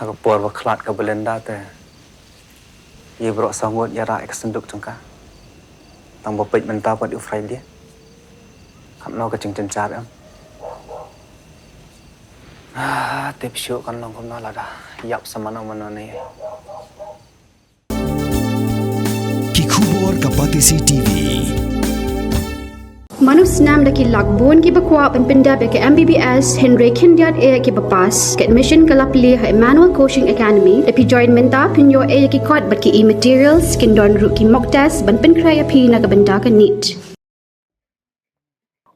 Aku por waklat ke Belanda te. Ia berok sangut ya rak kesenduk tengka. Tang bopet mentah buat ufrai dia. Kam no ke cing cencar am. Tip syuk kan long kam no lah dah. Yap sama no mana ni. Kikubor Kapatisi TV. Manus nam daki lakbon ki bakwa penpinda beke MBBS Henry Kindiat e ki bapas ke admission kalapli ha Emmanuel Coaching Academy epi join menta pinyo e ki kot bat ki materials kin don ru ki mock test ban pen kraya pi na benda ka neat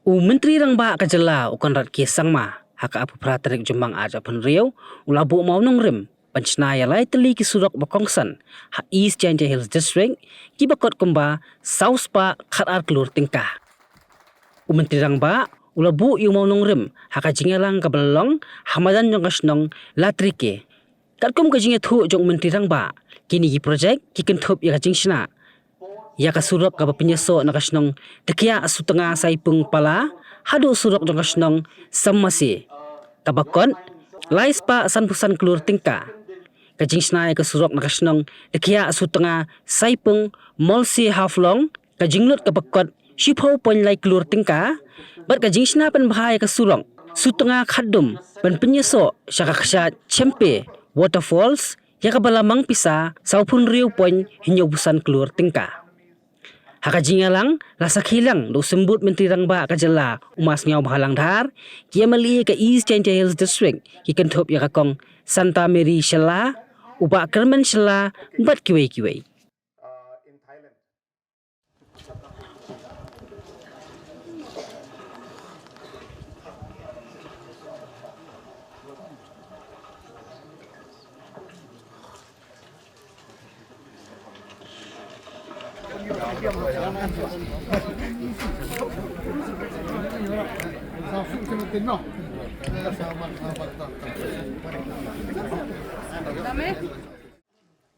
Menteri rang ba ka jela u Conrad ki sangma haka apu praterik jumbang aja pen riau ulabu Mawnongrim pan Shna ya lai Tylli ki Surok bakongsan ha East Jaiñtia Hills District ki bakot kumba South pa khatar Klur tingkah Menteri rang ba ulabu yu Mawnongrim haka jingalang ka belong hamadan jong kasnong latrike katkum ka jinga thu jong menteri rang ba kini ki project ki kenthop ya ka Shna ya ka Surok ka penyeso na kasnong tekia asutanga saipung pala hadu Surok jong kasnong samasi kabakon lais pa sanpusan Klur tingka ka Shna ya ka Surok na kasnong tekia asutanga saipung molsi haflong ka jinglut ka bakot Shipho pon lai Klur tingka bat ka Shna pen bahaya ka Surok sutanga khadum pen penyeso syaka khsha chempe waterfalls ya ka balamang pisa saupun riu pon hinyo busan Klur tingka haka jingalang rasa khilang do sembut menteri rang ba ka jela umas ngau bahalang dhar kia mali ka East Jaiñtia Hills District ki kenthop ya ka kong Santa Mary Shela uba kerman Shela bat kiwei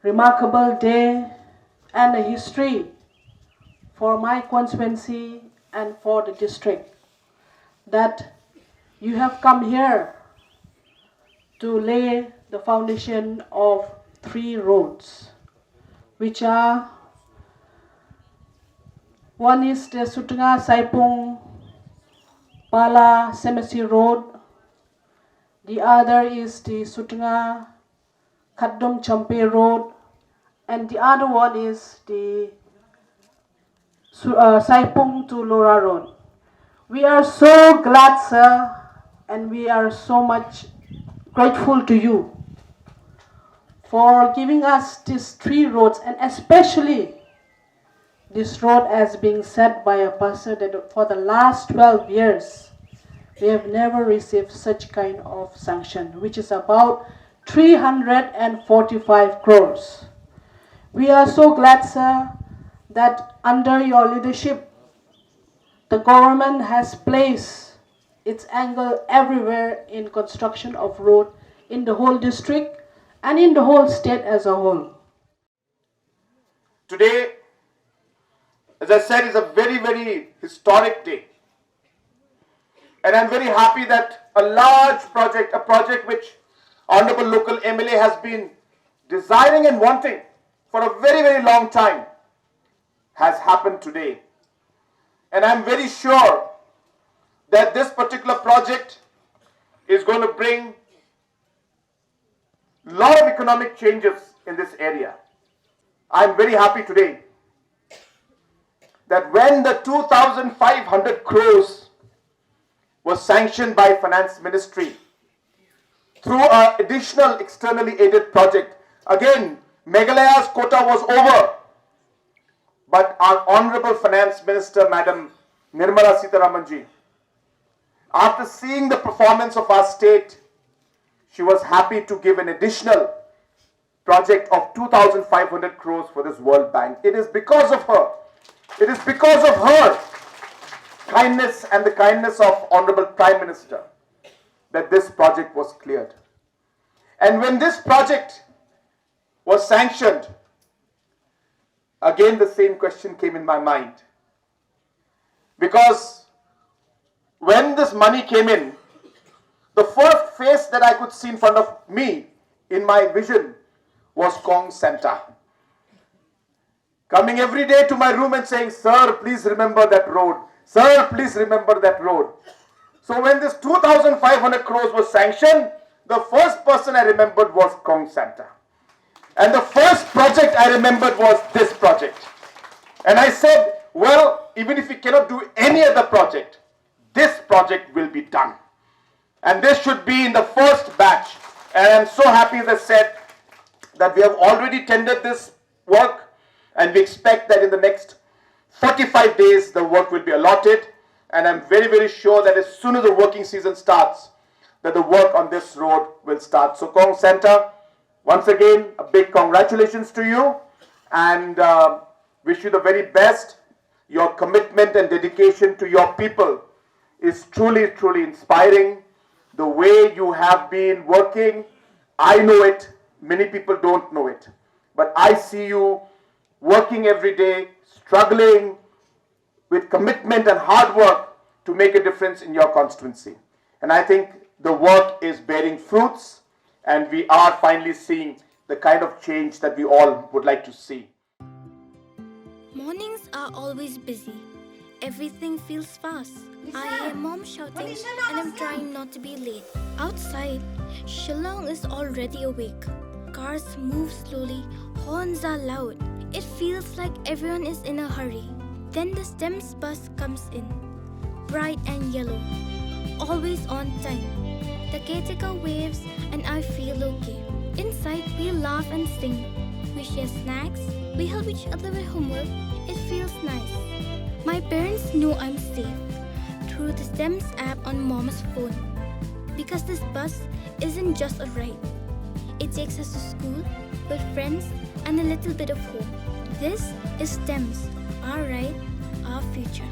Remarkable day and a history for my constituency and for the district that you have come here to lay the foundation of 3 roads, which are one is the Sutanga Saipung Pala Semesi Road, the other is the Sutanga Kadum Champe Road, and the other one is the Saipung to Lora Road. We are so glad, sir, and we are so much grateful to you for giving us these 3 roads, and especially this road as being set by a person that for the last 12 years we have never received such kind of sanction, which is about 345 crores. We are so glad, sir, that under your leadership the government has placed its angle everywhere in construction of road in the whole district and in the whole state as a whole. Today, as I said, is a very, very historic day. And I'm very happy that a large project, a project which Honorable Local MLA has been desiring and wanting for a very, very long time, has happened today. And I'm very sure that this particular project is going to bring a lot of economic changes in this area. I'm very happy today that when the 2,500 crores was sanctioned by Finance Ministry through an additional externally aided project, again, Meghalaya's quota was over, but our Honorable Finance Minister, Madam Nirmala Sitharamanji, after seeing the performance of our state, she was happy to give an additional project of 2,500 crores for this World Bank. It is because of her. It is because of her kindness and the kindness of Honorable Prime Minister that this project was cleared. And when this project was sanctioned, again the same question came in my mind. Because when this money came in, the first face that I could see in front of me in my vision was Kong Santa. Coming every day to my room and saying, "Sir, please remember that road. Sir, please remember that road." So when this 2,500 crores was sanctioned, the first person I remembered was Kong Santa. And the first project I remembered was this project. And I said, well, even if we cannot do any other project, this project will be done. And this should be in the first batch. And I'm so happy, as I said, that we have already tendered this work, and we expect that in the next 45 days, the work will be allotted. And I'm very, very sure that as soon as the working season starts, that the work on this road will start. So Kong Santa, once again, a big congratulations to you, and wish you the very best. Your commitment and dedication to your people is truly, truly inspiring. The way you have been working, I know it, many people don't know it. But I see you working every day, struggling with commitment and hard work to make a difference in your constituency. And I think the work is bearing fruits, and we are finally seeing the kind of change that we all would like to see. Mornings are always busy. Everything feels fast. I hear mom shouting and I'm trying not to be late. Outside, Shillong is already awake. Cars move slowly, horns are loud. It feels like everyone is in a hurry. Then the STEMS bus comes in, bright and yellow, always on time. The caretaker waves and I feel okay. Inside, we laugh and sing. We share snacks, we help each other with homework. It feels nice. My parents know I'm safe through the STEMS app on mom's phone. Because this bus isn't just a ride. It takes us to school with friends and a little bit of hope. This is STEMS, our ride, our future.